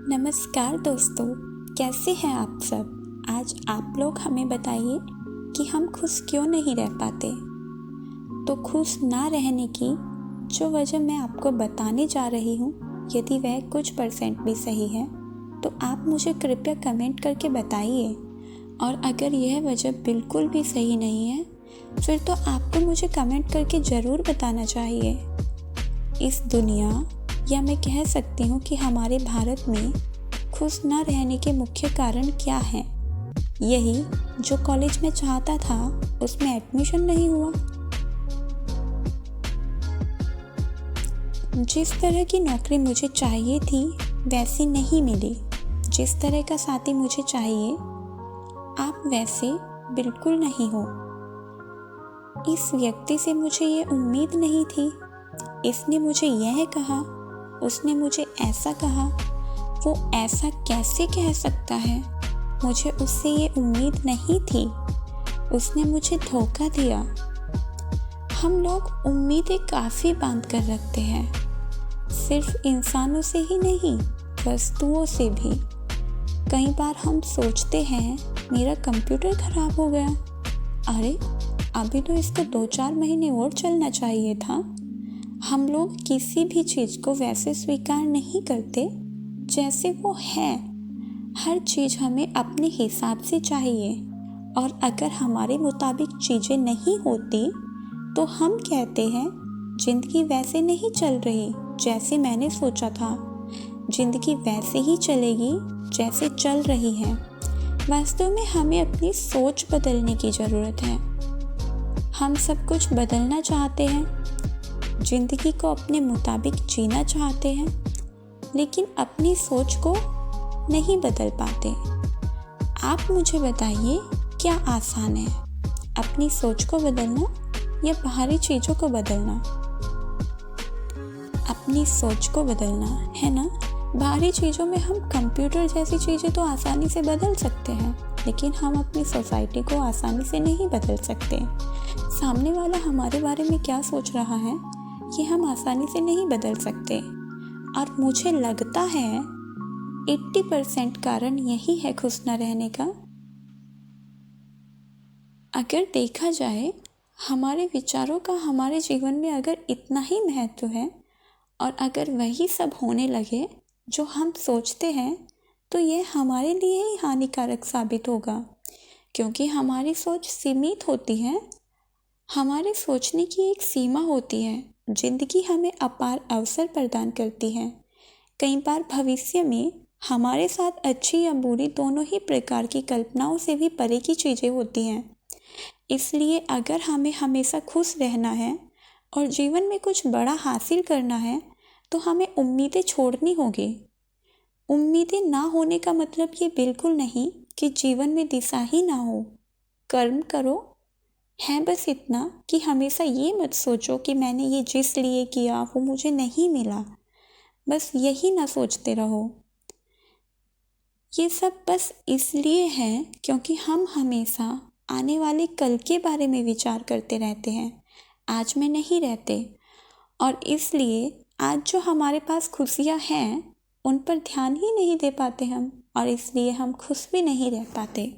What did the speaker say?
नमस्कार दोस्तों, कैसे हैं आप सब। आज आप लोग हमें बताइए कि हम खुश क्यों नहीं रह पाते। तो खुश ना रहने की जो वजह मैं आपको बताने जा रही हूँ, यदि वह कुछ % भी सही है तो आप मुझे कृपया कमेंट करके बताइए। और अगर यह वजह बिल्कुल भी सही नहीं है फिर तो आपको मुझे कमेंट करके ज़रूर बताना चाहिए। इस दुनिया या मैं कह सकती हूँ कि हमारे भारत में खुश ना रहने के मुख्य कारण क्या हैं। यही जो कॉलेज में चाहता था उसमें एडमिशन नहीं हुआ, जिस तरह की नौकरी मुझे चाहिए थी वैसी नहीं मिली, जिस तरह का साथी मुझे चाहिए आप वैसे बिल्कुल नहीं हो। इस व्यक्ति से मुझे ये उम्मीद नहीं थी, इसने मुझे यह कहा, उसने मुझे ऐसा कहा, वो ऐसा कैसे कह सकता है, मुझे उससे ये उम्मीद नहीं थी, उसने मुझे धोखा दिया। हम लोग उम्मीदें काफ़ी बांध कर रखते हैं, सिर्फ इंसानों से ही नहीं वस्तुओं से भी। कई बार हम सोचते हैं मेरा कंप्यूटर खराब हो गया, अरे अभी तो इसको 2-4 महीने और चलना चाहिए था। हम लोग किसी भी चीज़ को वैसे स्वीकार नहीं करते जैसे वो है। हर चीज़ हमें अपने हिसाब से चाहिए, और अगर हमारे मुताबिक चीज़ें नहीं होती तो हम कहते हैं ज़िंदगी वैसे नहीं चल रही जैसे मैंने सोचा था, ज़िंदगी वैसे ही चलेगी जैसे चल रही है। वास्तव में हमें अपनी सोच बदलने की ज़रूरत है। हम सब कुछ बदलना चाहते हैं, ज़िंदगी को अपने मुताबिक जीना चाहते हैं, लेकिन अपनी सोच को नहीं बदल पाते। आप मुझे बताइए क्या आसान है, अपनी सोच को बदलना या बाहरी चीज़ों को बदलना। अपनी सोच को बदलना है ना। बाहरी चीज़ों में हम कंप्यूटर जैसी चीज़ें तो आसानी से बदल सकते हैं, लेकिन हम अपनी सोसाइटी को आसानी से नहीं बदल सकते। सामने वाला हमारे बारे में क्या सोच रहा है ये हम आसानी से नहीं बदल सकते। और मुझे लगता है 80% कारण यही है खुश न रहने का। अगर देखा जाए हमारे विचारों का हमारे जीवन में अगर इतना ही महत्व है, और अगर वही सब होने लगे जो हम सोचते हैं, तो यह हमारे लिए ही हानिकारक साबित होगा, क्योंकि हमारी सोच सीमित होती है। हमारे सोचने की एक सीमा होती है। जिंदगी हमें अपार अवसर प्रदान करती है। कई बार भविष्य में हमारे साथ अच्छी या बुरी दोनों ही प्रकार की कल्पनाओं से भी परे की चीज़ें होती हैं। इसलिए अगर हमें हमेशा खुश रहना है और जीवन में कुछ बड़ा हासिल करना है तो हमें उम्मीदें छोड़नी होगी। उम्मीदें ना होने का मतलब ये बिल्कुल नहीं कि जीवन में दिशा ही ना हो। कर्म करो, है बस इतना कि हमेशा ये मत सोचो कि मैंने ये जिस लिए किया वो मुझे नहीं मिला। बस यही ना सोचते रहो। ये सब बस इसलिए है क्योंकि हम हमेशा आने वाले कल के बारे में विचार करते रहते हैं, आज में नहीं रहते। और इसलिए आज जो हमारे पास खुशियाँ हैं उन पर ध्यान ही नहीं दे पाते हम, और इसलिए हम खुश भी नहीं रह पाते।